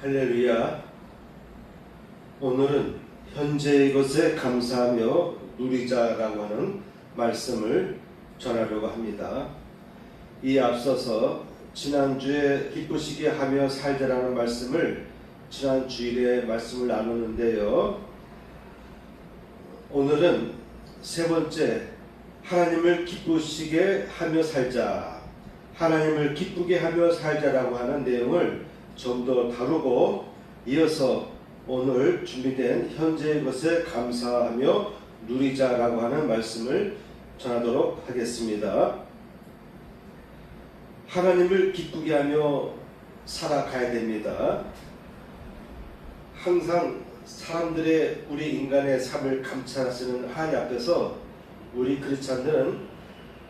할렐루야. 오늘은 현재의 것에 감사하며 누리자라고 하는 말씀을 전하려고 합니다. 이 앞서서 지난주에 기쁘시게 하며 살자라는 말씀을 지난 주일에 말씀을 나누는데요. 오늘은 세 번째, 하나님을 기쁘시게 하며 살자, 하나님을 기쁘게 하며 살자라고 하는 내용을 좀 더 다루고, 이어서 오늘 준비된 현재의 것에 감사하며 누리자라고 하는 말씀을 전하도록 하겠습니다. 하나님을 기쁘게 하며 살아가야 됩니다. 항상 사람들의 우리 인간의 삶을 감찰하시는 하나님 앞에서 우리 크리스찬들은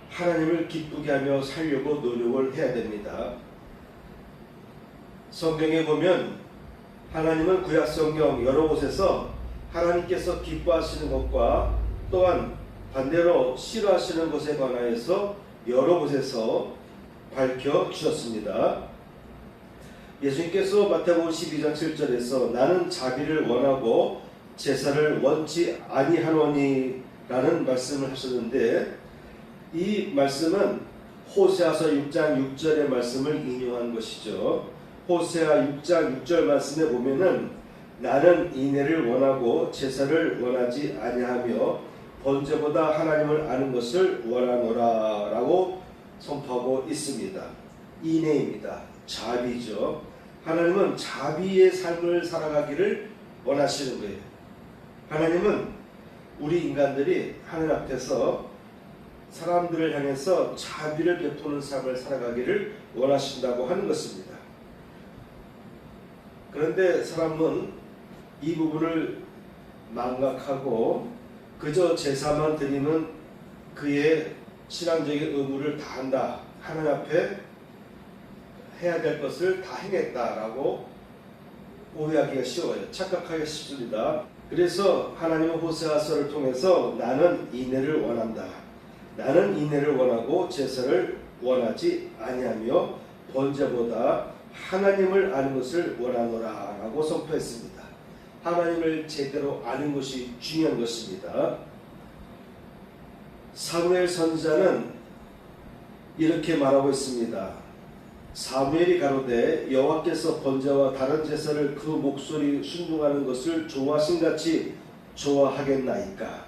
하나님을 기쁘게 하며 살려고 노력을 해야 됩니다. 성경에 보면 하나님은 구약 성경 여러 곳에서 하나님께서 기뻐하시는 것과 또한 반대로 싫어하시는 것에 관하여서 여러 곳에서 밝혀 주셨습니다. 예수님께서 마태복음 12장 7절에서 나는 자비를 원하고 제사를 원치 아니하노니 라는 말씀을 하셨는데, 이 말씀은 호세아서 6장 6절의 말씀을 인용한 것이죠. 호세아 6장 6절 말씀에 보면은 나는 인애를 원하고 제사를 원하지 아니하며 번제보다 하나님을 아는 것을 원하노라 라고 선포하고 있습니다. 인애입니다. 자비죠. 하나님은 자비의 삶을 살아가기를 원하시는 거예요. 하나님은 우리 인간들이 하나님 앞에서 사람들을 향해서 자비를 베푸는 삶을 살아가기를 원하신다고 하는 것입니다. 그런데 사람은 이 부분을 망각하고 그저 제사만 드리면 그의 신앙적인 의무를 다한다, 하나님 앞에 해야 될 것을 다 행했다라고 오해하기가 쉬워요. 착각하기가 쉽습니다. 그래서 하나님은 호세아서를 통해서 나는 인애를 원한다, 나는 인애를 원하고 제사를 원하지 아니하며 번제보다 하나님을 아는 것을 원하노라 라고 선포했습니다. 하나님을 제대로 아는 것이 중요한 것입니다. 사무엘 선지자는 이렇게 말하고 있습니다. 사무엘이 가로되 여호와께서 번제와 다른 제사를 그 목소리 순종하는 것을 좋아하신같이 좋아하겠나이까.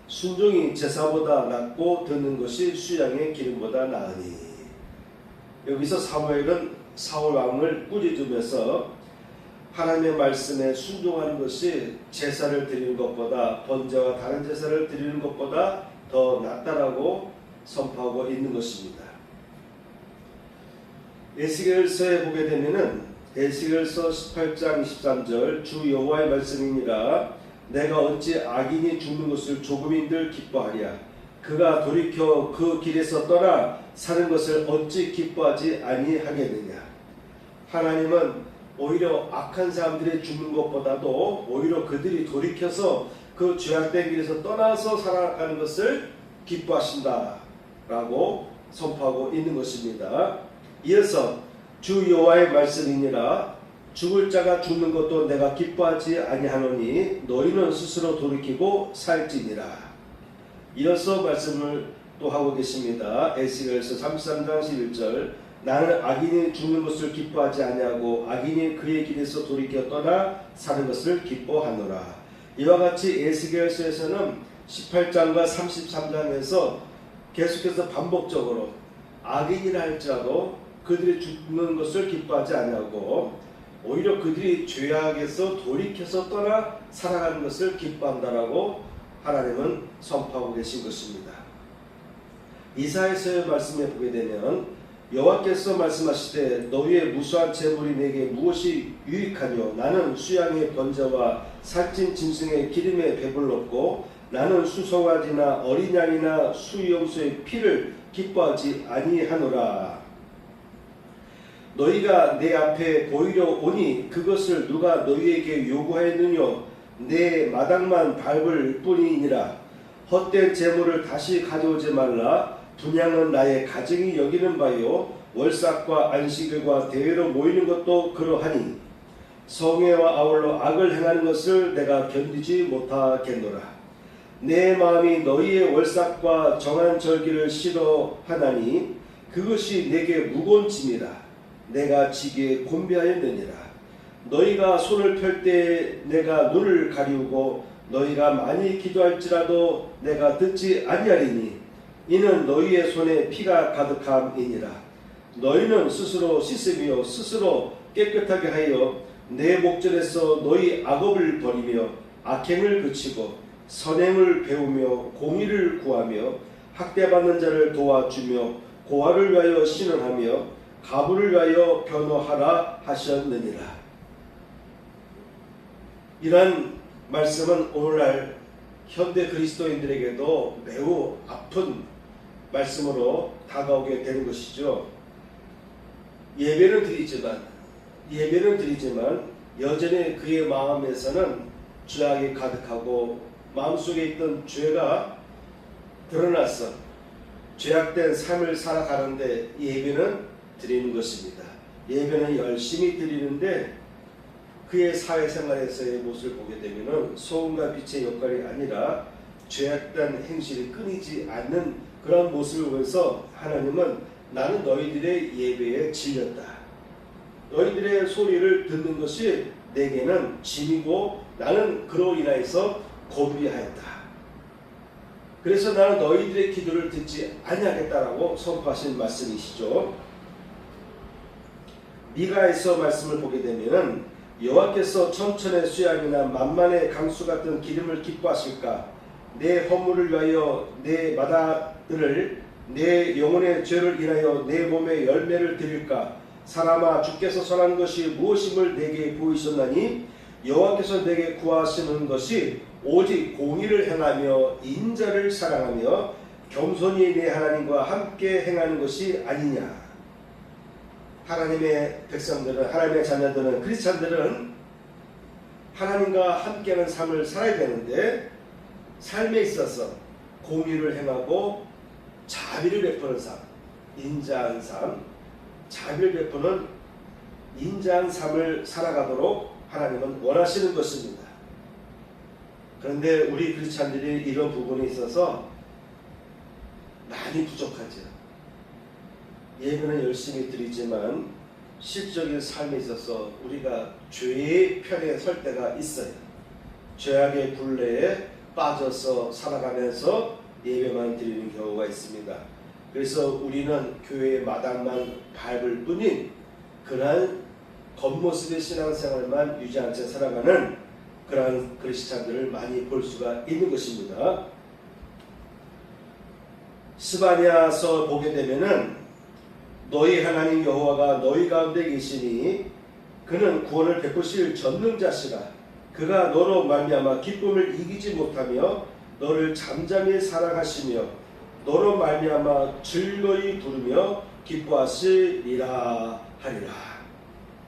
순종이 제사보다 낫고 듣는 것이 수양의 기름보다 나으니. 여기서 사무엘은 사울 왕을 꾸짖으면서 하나님의 말씀에 순종하는 것이 제사를 드리는 것보다, 번제와 다른 제사를 드리는 것보다 더 낫다라고 선포하고 있는 것입니다. 에스겔서에 보게 되면은 에스겔서 18장 23절 주 여호와의 말씀이니라. 내가 어찌 악인이 죽는 것을 조금인들 기뻐하랴. 그가 돌이켜 그 길에서 떠나 사는 것을 어찌 기뻐하지 아니하겠느냐. 하나님은 오히려 악한 사람들이 죽는 것보다도 오히려 그들이 돌이켜서 그 죄악된 길에서 떠나서 살아가는 것을 기뻐하신다라고 선포하고 있는 것입니다. 이어서 주 여호와의 말씀이니라. 죽을 자가 죽는 것도 내가 기뻐하지 아니하노니 너희는 스스로 돌이키고 살지니라. 이어서 말씀을 또 하고 계십니다. 에스겔서 33장 11절 나는 악인이 죽는 것을 기뻐하지 아니하고 악인이 그의 길에서 돌이켜 떠나 사는 것을 기뻐하노라. 이와 같이 에스겔서에서는 18장과 33장에서 계속해서 반복적으로 악인이라 할지라도 그들이 죽는 것을 기뻐하지 아니하고 오히려 그들이 죄악에서 돌이켜서 떠나 살아가는 것을 기뻐한다라고 하나님은 선포하고 계신 것입니다. 이사야서의 말씀에 보게 되면 여호와께서 말씀하시되 너희의 무수한 재물이 내게 무엇이 유익하뇨. 나는 수양의 번제와 살찐 짐승의 기름에 배불렀고 나는 수송아지나 어린 양이나 수염소의 피를 기뻐하지 아니하노라. 너희가 내 앞에 보이려 오니 그것을 누가 너희에게 요구하였느뇨. 내 마당만 밟을 뿐이니라. 헛된 재물을 다시 가져오지 말라. 분향은 나의 가정이 여기는 바요 월삭과 안식일과 대회로 모이는 것도 그러하니 성회와 아울러 악을 행하는 것을 내가 견디지 못하겠노라. 내 마음이 너희의 월삭과 정한 절기를 싫어하나니 그것이 내게 무거운 짐이라. 내가 지게 곤비하였느니라. 너희가 손을 펼 때 내가 눈을 가리우고 너희가 많이 기도할지라도 내가 듣지 아니하리니 이는 너희의 손에 피가 가득함이니라. 너희는 스스로 씻으며 스스로 깨끗하게 하여 내 목전에서 너희 악업을 버리며 악행을 그치고 선행을 배우며 공의를 구하며 학대받는 자를 도와주며 고아를 위하여 신원하며 가부를 위하여 변호하라 하셨느니라. 이러한 말씀은 오늘날 현대 그리스도인들에게도 매우 아픈 말씀으로 다가오게 되는 것이죠. 예배는 드리지만 여전히 그의 마음에서는 죄악이 가득하고 마음속에 있던 죄가 드러나서 죄악된 삶을 살아가는데 예배는 드리는 것입니다. 예배는 열심히 드리는데 그의 사회생활에서의 모습을 보게 되면 소금과 빛의 역할이 아니라 죄악된 행실이 끊이지 않는 그런 모습을 보면서 하나님은 나는 너희들의 예배에 질렸다. 너희들의 소리를 듣는 것이 내게는 짐이고 나는 그로 인하여서 곤비하였다. 그래서 나는 너희들의 기도를 듣지 아니하겠다라고 선포하신 말씀이시죠. 미가에서 말씀을 보게 되면 여호와께서 천천의 수양이나 만만의 강수 같은 기름을 기뻐하실까? 내 허물을 위하여 내 마다들을 내 영혼의 죄를 인하여 내 몸에 열매를 드릴까? 사람아 주께서 선한 것이 무엇임을 내게 보이셨나니 여호와께서 내게 구하시는 것이 오직 공의를 행하며 인자를 사랑하며 겸손히 내 하나님과 함께 행하는 것이 아니냐. 하나님의 백성들은, 하나님의 자녀들은, 크리스찬들은 하나님과 함께하는 삶을 살아야 되는데 삶에 있어서 공의를 행하고 자비를 베푸는 삶, 인자한 삶, 자비를 베푸는 인자한 삶을 살아가도록 하나님은 원하시는 것입니다. 그런데 우리 크리스찬들이 이런 부분에 있어서 많이 부족하죠. 예배는 열심히 드리지만 실적인 삶에 있어서 우리가 죄의 편에 설 때가 있어요. 죄악의 굴레에 빠져서 살아가면서 예배만 드리는 경우가 있습니다. 그래서 우리는 교회의 마당만 밟을 뿐인 그러한 겉모습의 신앙생활만 유지한 채 살아가는 그러한 크리스찬들을 많이 볼 수가 있는 것입니다. 스바냐서 보게 되면은 너희 하나님 여호와가 너희 가운데 계시니 그는 구원을 베푸실 전능자시라. 그가 너로 말미암아 기쁨을 이기지 못하며 너를 잠잠히 사랑하시며 너로 말미암아 즐거이 부르며 기뻐하시리라 하리라.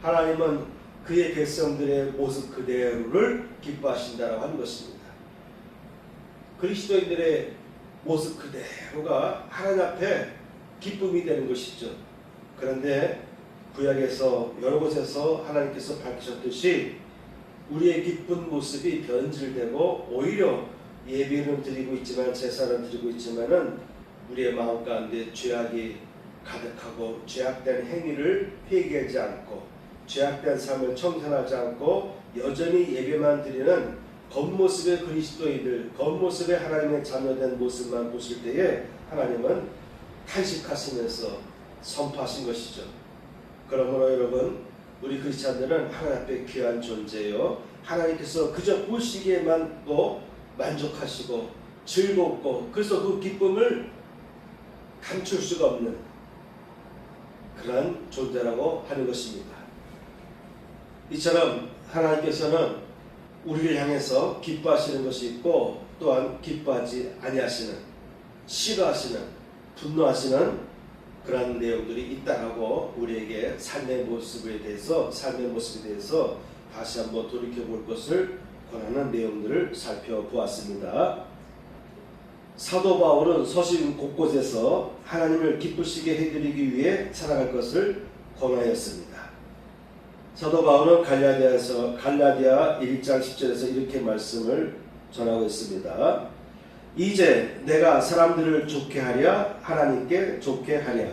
하나님은 그의 백성들의 모습 그대로를 기뻐하신다라고 하는 것입니다. 그리스도인들의 모습 그대로가 하나님 앞에 기쁨이 되는 것이죠. 그런데 구약에서 여러 곳에서 하나님께서 밝히셨듯이 우리의 기쁜 모습이 변질되고 오히려 예배는 드리고 있지만 제사는 드리고 있지만은 우리의 마음 가운데 죄악이 가득하고 죄악된 행위를 회개하지 않고 죄악된 삶을 청산하지 않고 여전히 예배만 드리는 겉모습의 그리스도인들, 겉모습의 하나님의 자녀된 모습만 보실 때에 하나님은 탄식하시면서 선포하신 것이죠. 그러므로 여러분, 우리 크리스찬들은 하나님 앞에 귀한 존재요. 하나님께서 그저 보시기에만 또 만족하시고 즐겁고 그래서 그 기쁨을 감출 수가 없는 그런 존재라고 하는 것입니다. 이처럼 하나님께서는 우리를 향해서 기뻐하시는 것이 있고 또한 기뻐하지 아니하시는, 싫어하시는, 분노하시는 그런 내용들이 있다라고 우리에게 삶의 모습에 대해서 다시 한번 돌이켜볼 것을 권하는 내용들을 살펴보았습니다. 사도 바울은 서신 곳곳에서 하나님을 기쁘시게 해드리기 위해 살아갈 것을 권하였습니다. 사도 바울은 갈라디아 1장 10절에서 이렇게 말씀을 전하고 있습니다. 이제 내가 사람들을 좋게 하랴 하나님께 좋게 하랴.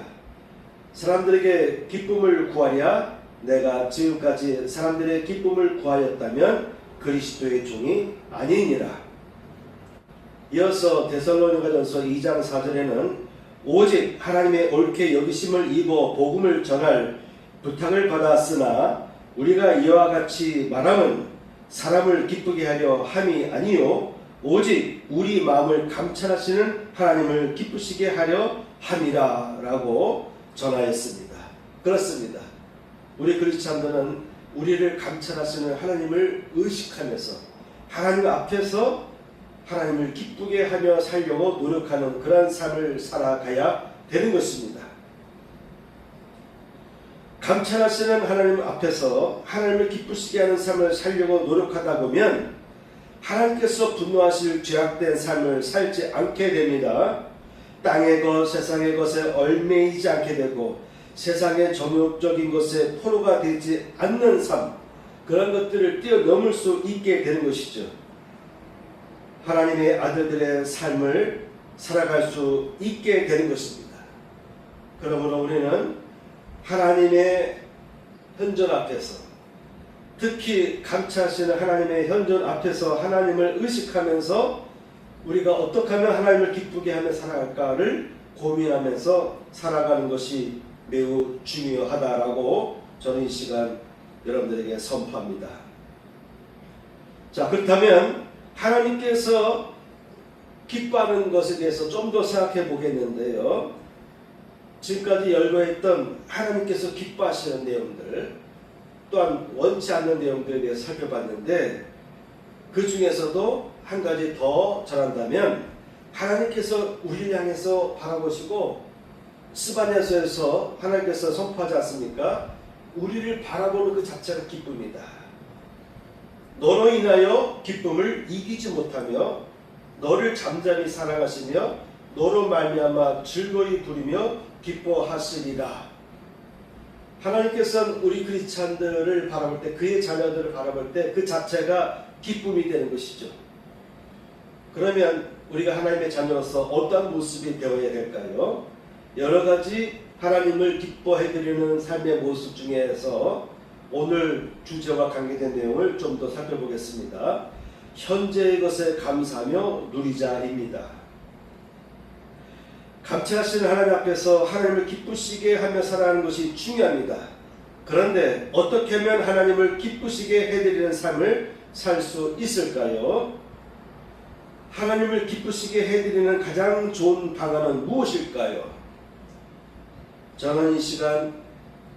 사람들에게 기쁨을 구하랴. 내가 지금까지 사람들의 기쁨을 구하였다면 그리스도의 종이 아니니라. 이어서 데살로니가전서 2장 4절에는 오직 하나님의 옳게 여기심을 입어 복음을 전할 부탁을 받았으나 우리가 이와 같이 말함은 사람을 기쁘게 하려 함이 아니요 오직 우리 마음을 감찰하시는 하나님을 기쁘시게 하려 함이라 라고 전하였습니다. 그렇습니다. 우리 그리스도인들은 우리를 감찰하시는 하나님을 의식하면서 하나님 앞에서 하나님을 기쁘게 하며 살려고 노력하는 그런 삶을 살아가야 되는 것입니다. 감찰하시는 하나님 앞에서 하나님을 기쁘시게 하는 삶을 살려고 노력하다 보면 하나님께서 분노하실 죄악된 삶을 살지 않게 됩니다. 땅의 것, 세상의 것에 얽매이지 않게 되고 세상의 정욕적인 것에 포로가 되지 않는 삶, 그런 것들을 뛰어넘을 수 있게 되는 것이죠. 하나님의 아들들의 삶을 살아갈 수 있게 되는 것입니다. 그러므로 우리는 하나님의 현존 앞에서, 특히 감찰하시는 하나님의 현존 앞에서 하나님을 의식하면서 우리가 어떻게 하면 하나님을 기쁘게 하며 살아갈까를 고민하면서 살아가는 것이 매우 중요하다라고 저는 이 시간 여러분들에게 선포합니다. 자, 그렇다면 하나님께서 기뻐하는 것에 대해서 좀 더 생각해 보겠는데요. 지금까지 열거했던 하나님께서 기뻐하시는 내용들, 또한 원치 않는 내용들에 대해서 살펴봤는데 그 중에서도 한 가지 더 전한다면 하나님께서 우리를 향해서 바라보시고 스바냐서에서 하나님께서 선포하지 않습니까? 우리를 바라보는 그 자체가 기쁨이다. 너로 인하여 기쁨을 이기지 못하며 너를 잠잠히 사랑하시며 너로 말미암아 즐거이 부리며 기뻐하시리라. 하나님께서는 우리 크리스찬들을 바라볼 때, 그의 자녀들을 바라볼 때 그 자체가 기쁨이 되는 것이죠. 그러면 우리가 하나님의 자녀로서 어떤 모습이 되어야 될까요? 여러 가지 하나님을 기뻐해드리는 삶의 모습 중에서 오늘 주제와 관계된 내용을 좀 더 살펴보겠습니다. 현재의 것에 감사하며 누리자입니다. 감찰하시는 하나님 앞에서 하나님을 기쁘시게 하며 살아가는 것이 중요합니다. 그런데 어떻게 하면 하나님을 기쁘시게 해드리는 삶을 살 수 있을까요? 하나님을 기쁘시게 해드리는 가장 좋은 방안은 무엇일까요? 저는 이 시간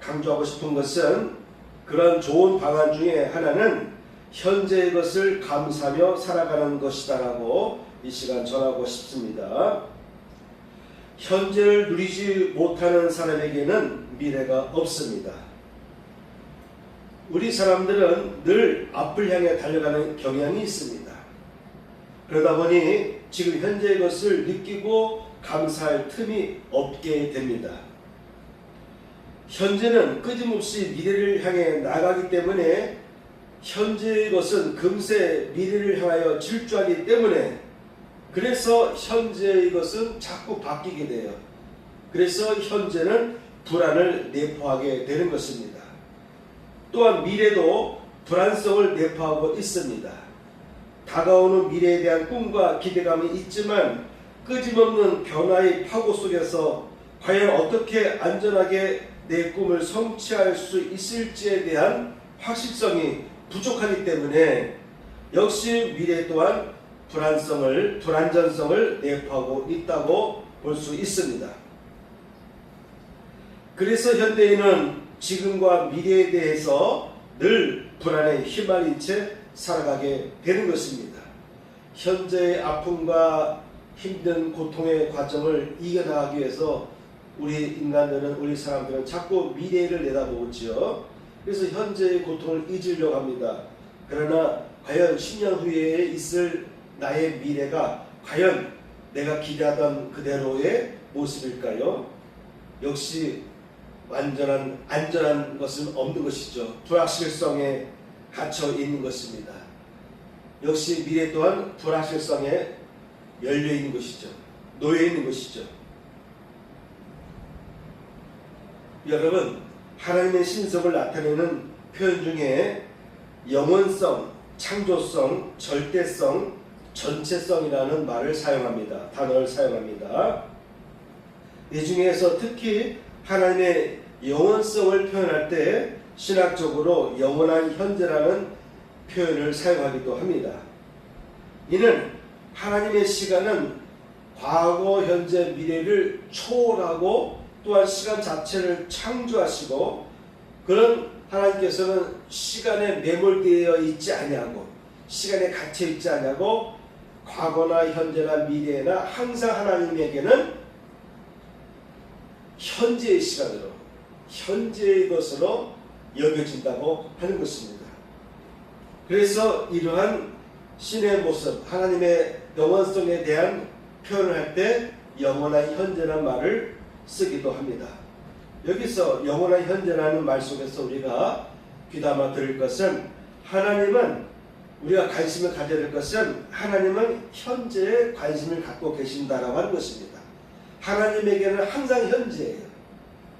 강조하고 싶은 것은 그런 좋은 방안 중에 하나는 현재의 것을 감사하며 살아가는 것이다라고 이 시간 전하고 싶습니다. 현재를 누리지 못하는 사람에게는 미래가 없습니다. 우리 사람들은 늘 앞을 향해 달려가는 경향이 있습니다. 그러다 보니 지금 현재의 것을 느끼고 감사할 틈이 없게 됩니다. 현재는 끊임없이 미래를 향해 나가기 때문에 현재의 것은 금세 미래를 향하여 질주하기 때문에 그래서 현재의 것은 자꾸 바뀌게 돼요. 그래서 현재는 불안을 내포하게 되는 것입니다. 또한 미래도 불안성을 내포하고 있습니다. 다가오는 미래에 대한 꿈과 기대감이 있지만 끊임없는 변화의 파고 속에서 과연 어떻게 안전하게 내 꿈을 성취할 수 있을지에 대한 확실성이 부족하기 때문에 역시 미래 또한 불안전성을 내포하고 있다고 볼 수 있습니다. 그래서 현대인은 지금과 미래에 대해서 늘 불안에 휘말린 채 살아가게 되는 것입니다. 현재의 아픔과 힘든 고통의 과정을 이겨나가기 위해서 우리 사람들은 자꾸 미래를 내다보지요. 그래서 현재의 고통을 잊으려고 합니다. 그러나 과연 10년 후에 있을 나의 미래가 과연 내가 기대하던 그대로의 모습일까요? 역시 완전한 안전한 것은 없는 것이죠. 불확실성에 갇혀 있는 것입니다. 역시 미래 또한 불확실성에 열려 있는 것이죠. 놓여 있는 것이죠. 여러분, 하나님의 신성을 나타내는 표현 중에 영원성, 창조성, 절대성, 전체성이라는 말을 사용합니다. 단어를 사용합니다. 이 중에서 특히 하나님의 영원성을 표현할 때 신학적으로 영원한 현재라는 표현을 사용하기도 합니다. 이는 하나님의 시간은 과거, 현재, 미래를 초월하고 또한 시간 자체를 창조하시고, 그런 하나님께서는 시간에 매몰되어 있지 아니하고 시간에 갇혀 있지 아니하고 과거나 현재나 미래나 항상 하나님에게는 현재의 시간으로, 현재의 것으로 여겨진다고 하는 것입니다. 그래서 이러한 신의 모습, 하나님의 영원성에 대한 표현을 할 때 영원한 현재라는 말을 쓰기도 합니다. 여기서 영원한 현재라는 말 속에서 우리가 귀담아 들을 것은, 하나님은, 우리가 관심을 가져야 될 것은 하나님은 현재에 관심을 갖고 계신다라고 하는 것입니다. 하나님에게는 항상 현재예요.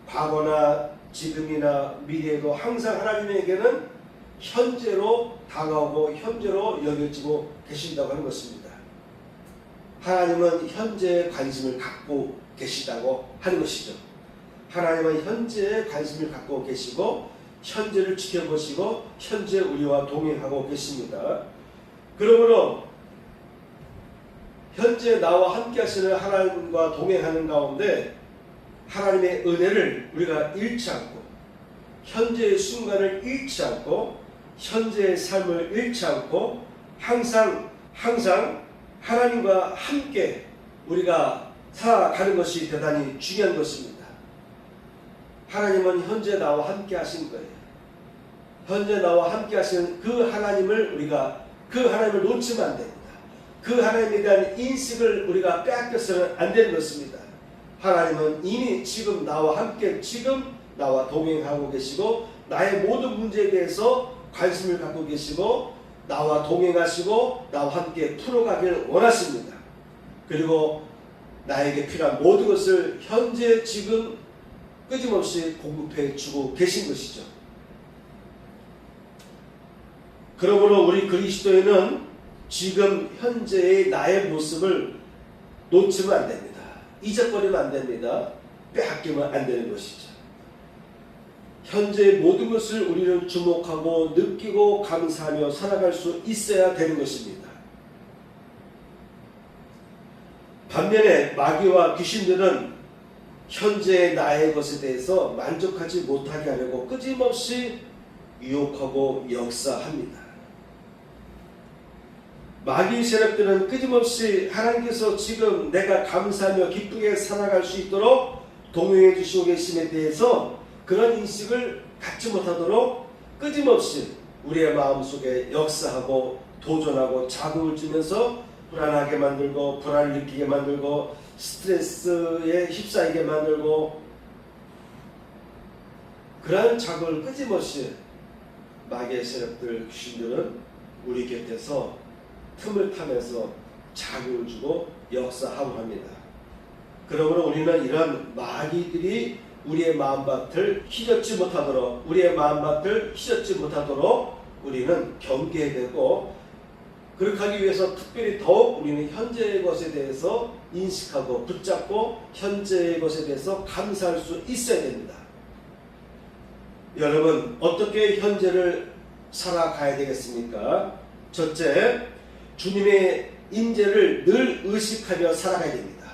과거나 지금이나 미래에도 항상 하나님에게는 현재로 다가오고 현재로 여겨지고 계신다고 하는 것입니다. 하나님은 현재에 관심을 갖고 계시다고 하는 것이죠. 하나님은 현재에 관심을 갖고 계시고 현재를 지켜보시고 현재 우리와 동행하고 계십니다. 그러므로 현재 나와 함께 하시는 하나님과 동행하는 가운데 하나님의 은혜를 우리가 잃지 않고, 현재의 순간을 잃지 않고, 현재의 삶을 잃지 않고 항상 하나님과 함께 우리가 살아가는 것이 대단히 중요한 것입니다. 하나님은 현재 나와 함께 하신 거예요. 현재 나와 함께 하신 그 하나님을 우리가, 그 하나님을 놓치면 안 됩니다. 그 하나님에 대한 인식을 우리가 빼앗겨서는 안 되는 것입니다. 하나님은 이미 지금 나와 함께, 지금 나와 동행하고 계시고 나의 모든 문제에 대해서 관심을 갖고 계시고 나와 동행하시고 나와 함께 풀어가길 원하십니다. 그리고 나에게 필요한 모든 것을 현재 지금 끊임없이 공급해 주고 계신 것이죠. 그러므로 우리 그리스도인은 지금 현재의 나의 모습을 놓치면 안 됩니다. 잊어버리면 안 됩니다. 빼앗기면 안 되는 것이죠. 현재의 모든 것을 우리는 주목하고 느끼고 감사하며 살아갈 수 있어야 되는 것입니다. 반면에 마귀와 귀신들은 현재의 나의 것에 대해서 만족하지 못하게 하려고 끊임없이 유혹하고 역사합니다. 마귀 세력들은 끊임없이 하나님께서 지금 내가 감사하며 기쁘게 살아갈 수 있도록 동행해 주시고 계심에 대해서 그런 인식을 갖지 못하도록 끊임없이 우리의 마음속에 역사하고 도전하고 자극을 주면서 불안하게 만들고 불안을 느끼게 만들고 스트레스에 휩싸이게 만들고, 그러한 자극을 끊임없이 마귀의 세력들, 귀신들은 우리 곁에서 틈을 타면서 자극을 주고 역사하고 합니다. 그러므로 우리는 이런 마귀들이 우리의 마음밭을 휘젓지 못하도록, 우리의 마음밭을 휘젓지 못하도록 우리는 경계해야 되고, 그렇게 하기 위해서 특별히 더욱 우리는 현재의 것에 대해서 인식하고 붙잡고 현재의 것에 대해서 감사할 수 있어야 됩니다. 여러분, 어떻게 현재를 살아가야 되겠습니까? 첫째, 주님의 임재를 늘 의식하며 살아가야 됩니다.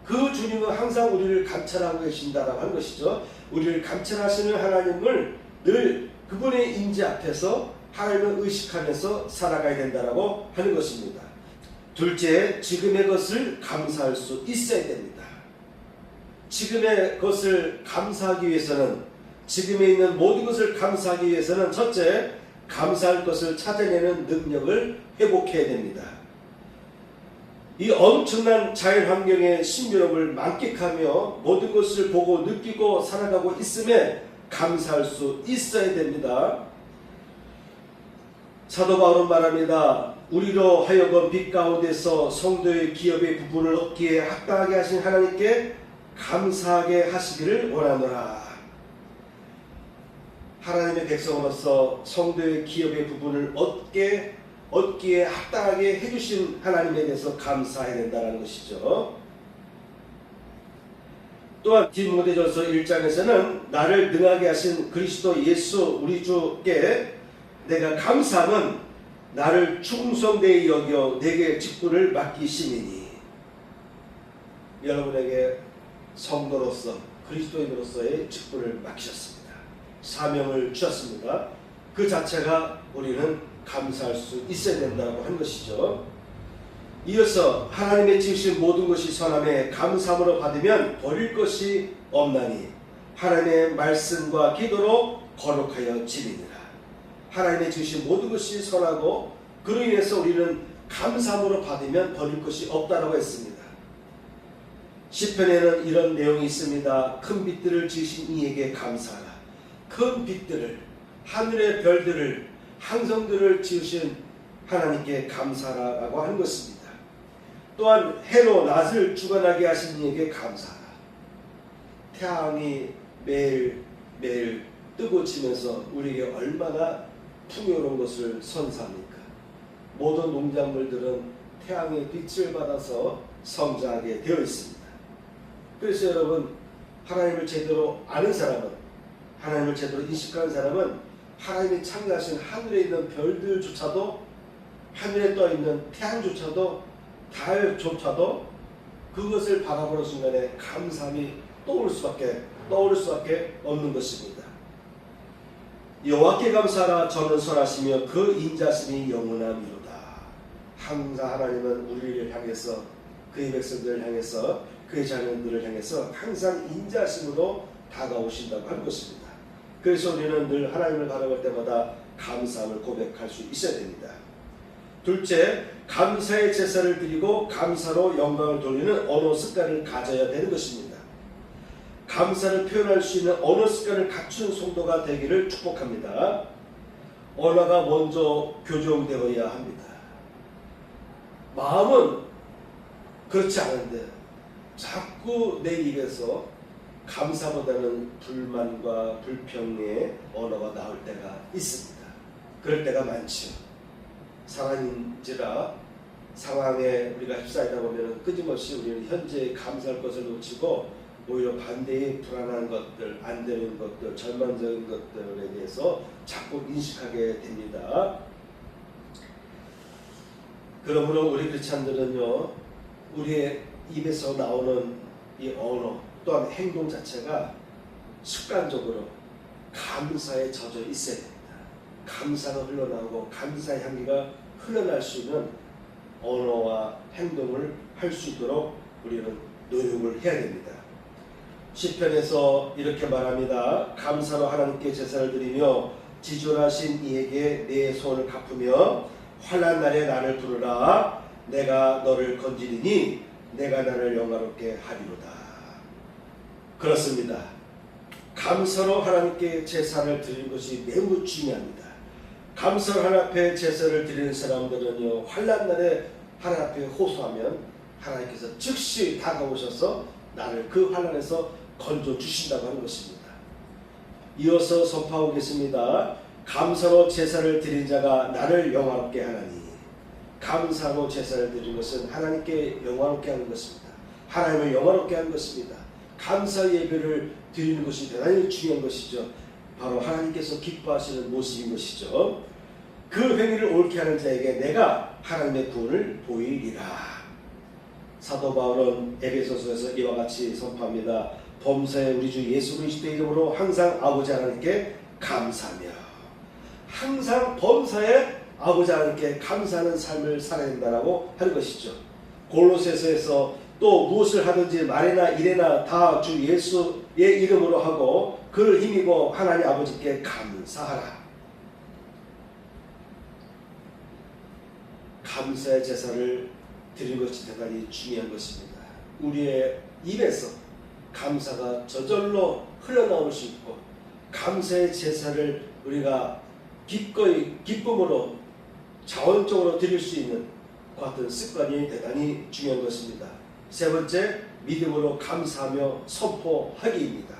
그 주님은 항상 우리를 감찰하고 계신다라고 하는 것이죠. 우리를 감찰하시는 하나님을 늘 그분의 임재 앞에서 하나님을 의식하면서 살아가야 된다라고 하는 것입니다. 둘째, 지금의 것을 감사할 수 있어야 됩니다. 지금의 것을 감사하기 위해서는, 지금에 있는 모든 것을 감사하기 위해서는 첫째, 감사할 것을 찾아내는 능력을 회복해야 됩니다. 이 엄청난 자연 환경의 신비로움을 만끽하며 모든 것을 보고 느끼고 살아가고 있음에 감사할 수 있어야 됩니다. 사도 바울은 말합니다. 우리로 하여금 빛 가운데서 성도의 기업의 부분을 얻기에 합당하게 하신 하나님께 감사하게 하시기를 원하노라. 하나님의 백성으로서 성도의 기업의 부분을 얻기에 합당하게 해주신 하나님에 대해서 감사해야 된다는 것이죠. 또한 디모데전서 1장에서는 나를 능하게 하신 그리스도 예수 우리 주께 내가 감사함은 나를 충성되이 여겨 내게 직분을 맡기심이니. 여러분에게 성도로서 그리스도인으로서의 직분을 맡기셨습니다. 사명을 주셨습니다. 그 자체가 우리는 감사할 수 있어야 된다고 한 것이죠. 이어서 하나님의 지으신 모든 것이 선함에 감사함으로 받으면 버릴 것이 없나니 하나님의 말씀과 기도로 거룩하여 지니니라. 하나님의 지으신 모든 것이 선하고 그로 인해서 우리는 감사함으로 받으면 버릴 것이 없다라고 했습니다. 시편에는 이런 내용이 있습니다. 큰 빛들을 지으신 이에게 감사하라. 큰 빛들을, 하늘의 별들을, 항성들을 지으신 하나님께 감사하라고 하는 것입니다. 또한 해로 낮을 주관하게 하신 이에게 감사하라. 태양이 매일 뜨고 지면서 우리에게 얼마나 풍요로운 것을 선사합니까? 모든 농작물들은 태양의 빛을 받아서 성장하게 되어 있습니다. 그래서 여러분, 하나님을 제대로 아는 사람은, 하나님을 제대로 인식하는 사람은 하나님이 창조하신 하늘에 있는 별들조차도, 하늘에 떠 있는 태양조차도, 달조차도 그것을 바라보는 순간에 감사함이 떠오를 수밖에 없는 것입니다. 여호와께 감사하라. 저는 선하시며 그 인자심이 영원함이로다. 항상 하나님은 우리를 향해서, 그의 백성들을 향해서, 그의 자녀들을 향해서 항상 인자심으로 다가오신다고 하는 것입니다. 그래서 우리는 늘 하나님을 바라볼 때마다 감사함을 고백할 수 있어야 됩니다. 둘째, 감사의 제사를 드리고 감사로 영광을 돌리는 언어 습관을 가져야 되는 것입니다. 감사를 표현할 수 있는 언어 습관을 갖춘 성도가 되기를 축복합니다. 언어가 먼저 교정되어야 합니다. 마음은 그렇지 않은데 자꾸 내 입에서 감사보다는 불만과 불평의 언어가 나올 때가 있습니다. 그럴 때가 많죠. 상황인지라 상황에 우리가 휩싸이다 보면 끊임없이 우리는 현재의 감사할 것을 놓치고 오히려 반대의 불안한 것들, 안 되는 것들, 절망적인 것들에 대해서 자꾸 인식하게 됩니다. 그러므로 우리 크리스찬들은요, 우리의 입에서 나오는 이 언어 또한 행동 자체가 습관적으로 감사에 젖어 있어야 됩니다. 감사가 흘러나오고 감사의 향기가 흘러날 수 있는 언어와 행동을 할 수 있도록 우리는 노력을 해야 됩니다. 시편에서 이렇게 말합니다. 감사로 하나님께 제사를 드리며 지존하신 이에게 내 소원을 갚으며 환난 날에 나를 부르라. 내가 너를 건지리니 내가 나를 영화롭게 하리로다. 그렇습니다. 감사로 하나님께 제사를 드리는 것이 매우 중요합니다. 감사로 하나님 앞에 제사를 드리는 사람들은요, 환난 날에 하나님 앞에 호소하면 하나님께서 즉시 다가오셔서 나를 그 환난에서 건져 주신다고 하는 것입니다. 이어서 선포하고 계십니다. 감사로 제사를 드린 자가 나를 영화롭게 하나니. 감사로 제사를 드리는 것은 하나님께 영화롭게 하는 것입니다. 하나님을 영화롭게 하는 것입니다. 감사 예배를 드리는 것이 대단히 중요한 것이죠. 바로 하나님께서 기뻐하시는 모습인 것이죠. 그 행위를 옳게 하는 자에게 내가 하나님의 구원을 보이리라. 사도 바울은 에베소서에서 이와 같이 선포합니다. 범사에 우리 주 예수 그리스도의 이름으로 항상 아버지 하나님께 감사하며, 항상 범사에 아버지 하나님께 감사하는 삶을 살아야 된다고 하는 것이죠. 골로새서에서 또 무엇을 하든지 말이나 일이나 다 주 예수의 이름으로 하고 그를 힘입어 하나님 아버지께 감사하라. 감사의 제사를 드리는 것이 대단히 중요한 것입니다. 우리의 입에서 감사가 저절로 흘러나올 수 있고 감사의 제사를 우리가 기꺼이 기쁨으로 자원적으로 드릴 수 있는 그 같은 습관이 대단히 중요한 것입니다. 세 번째, 믿음으로 감사하며 선포하기입니다.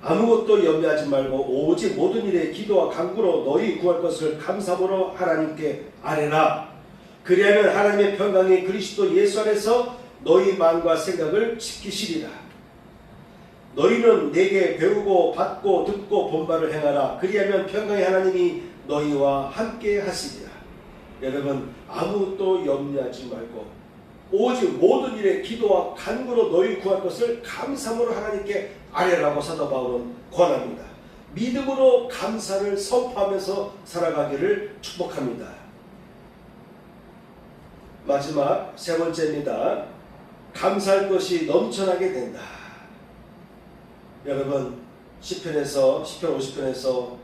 아무것도 염려하지 말고 오직 모든 일에 기도와 간구로 너희 구할 것을 감사함으로 하나님께 아뢰라. 그리하면 하나님의 평강이 그리스도 예수 안에서 너희 마음과 생각을 지키시리라. 너희는 내게 배우고 받고 듣고 본바를 행하라. 그리하면 평강의 하나님이 너희와 함께 하시리라. 여러분, 아무것도 염려하지 말고 오직 모든 일에 기도와 간구로 너희 구할 것을 감사함으로 하나님께 아뢰라고 사도 바울은 권합니다. 믿음으로 감사를 선포하면서 살아가기를 축복합니다. 마지막 세 번째입니다. 감사할 것이 넘쳐나게 된다. 여러분, 시편 50편에서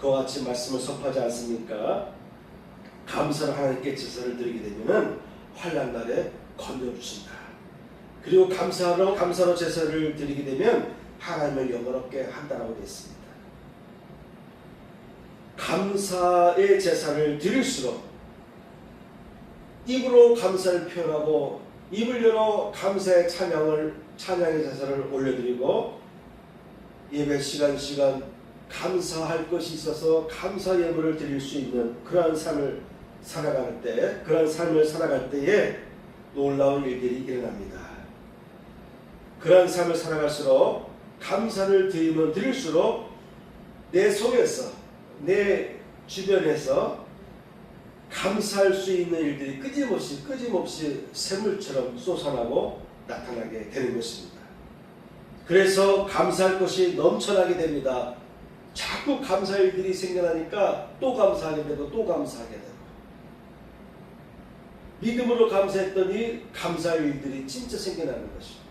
그와 같이 말씀을 선포하지 않습니까? 감사를 하나님께 제사를 드리게 되면 환난 날에 건져주신다. 그리고 감사로 제사를 드리게 되면 하나님을 영원롭게 한다라고 되어 있습니다. 감사의 제사를 드릴수록 입으로 감사를 표현하고 입을 열어 감사의 찬양의 제사를 올려드리고 예배 시간 감사할 것이 있어서 감사 예물을 드릴 수 있는 그러한 삶을 살아갈 때에 놀라운 일들이 일어납니다. 그러한 삶을 살아갈수록 감사를 드리면 드릴수록 내 속에서 내 주변에서 감사할 수 있는 일들이 끊임없이 샘물처럼 솟아나고 나타나게 되는 것입니다. 그래서 감사할 것이 넘쳐나게 됩니다. 자꾸 감사할 일들이 생겨나니까 또 감사하게 되고 또 감사하게 되고 믿음으로 감사했더니 감사할 일들이 진짜 생겨나는 것입니다.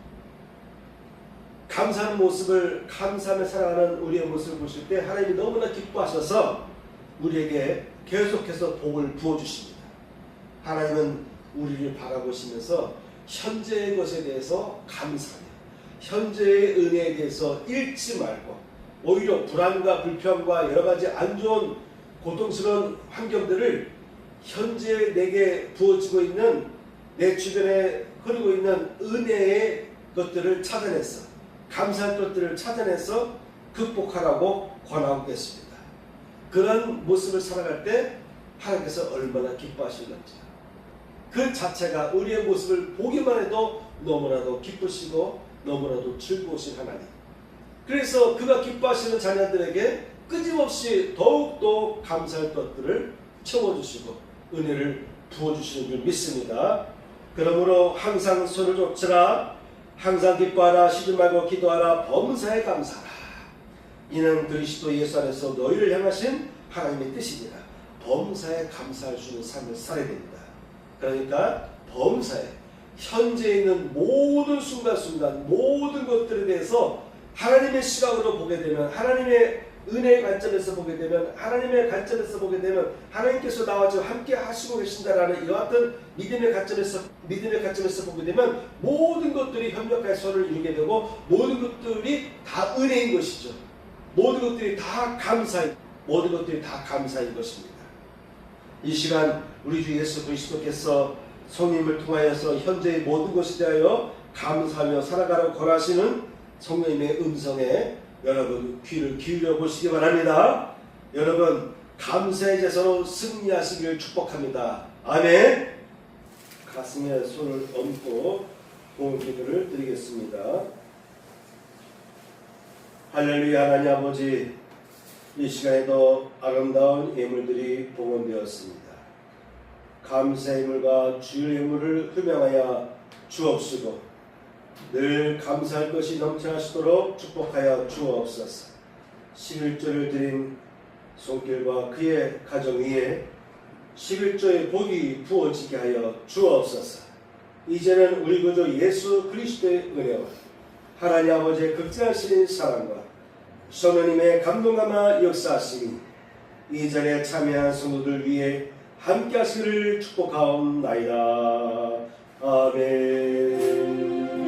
감사하는 모습을 감사하며 살아가는 우리의 모습을 보실 때 하나님이 너무나 기뻐하셔서 우리에게 계속해서 복을 부어주십니다. 하나님은 우리를 바라보시면서 현재의 것에 대해서 감사하며 현재의 은혜에 대해서 잃지 말고 오히려 불안과 불평과 여러가지 안 좋은 고통스러운 환경들을 현재 내게 부어지고 있는 내 주변에 흐르고 있는 은혜의 것들을 찾아내서 감사할 것들을 찾아내서 극복하라고 권하고 계십니다. 그런 모습을 살아갈 때 하나님께서 얼마나 기뻐하시는지 그 자체가 우리의 모습을 보기만 해도 너무나도 기쁘시고 너무나도 즐거우신 하나님. 그래서 그가 기뻐하시는 자녀들에게 끊임없이 더욱더 감사할 것들을 채워주시고 은혜를 부어주시는 줄 믿습니다. 그러므로 항상 손을 쫓으라. 항상 기뻐하라. 쉬지 말고 기도하라. 범사에 감사하라. 이는 그리스도 예수 안에서 너희를 향하신 하나님의 뜻이니라. 범사에 감사할 수 있는 삶을 살아야 됩니다. 그러니까 범사에 현재 있는 모든 순간순간 모든 것들에 대해서 하나님의 시각으로 보게 되면 하나님의 은혜의 관점에서 보게 되면 하나님의 관점에서 보게 되면 하나님께서 나와 지금 함께 하시고 계신다라는 이와 같은 믿음의 관점에서 보게 되면 모든 것들이 협력하여 서로를 이루게 되고 모든 것들이 다 은혜인 것이죠. 모든 것들이 다 감사인 것입니다. 이 시간 우리 주 예수 그리스도께서 성령님을 통하여서 현재의 모든 것에 대하여 감사하며 살아가라고 권하시는 성령님의 음성에 여러분 귀를 기울여 보시기 바랍니다. 여러분 감사의 제사로 승리하시기를 축복합니다. 아멘. 가슴에 손을 얹고 고운 기도를 드리겠습니다. 할렐루야. 하나님 아버지, 이 시간에도 아름다운 예물들이 봉헌되었습니다. 감사의 예물과 주의 예물을 흠양하여 주옵시고 늘 감사할 것이 넘쳐나시도록 축복하여 주옵소서. 11조를 드린 손길과 그의 가정 위에 11조의 복이 부어지게 하여 주옵소서. 이제는 우리 구주 예수 그리스도의 은혜와 하나님 아버지의 극진하신 사랑과 성령님의 감동감화 역사하심이 이 자리에 참여한 성도들 위해 함께 하시기를 축복하옵나이다. 아멘.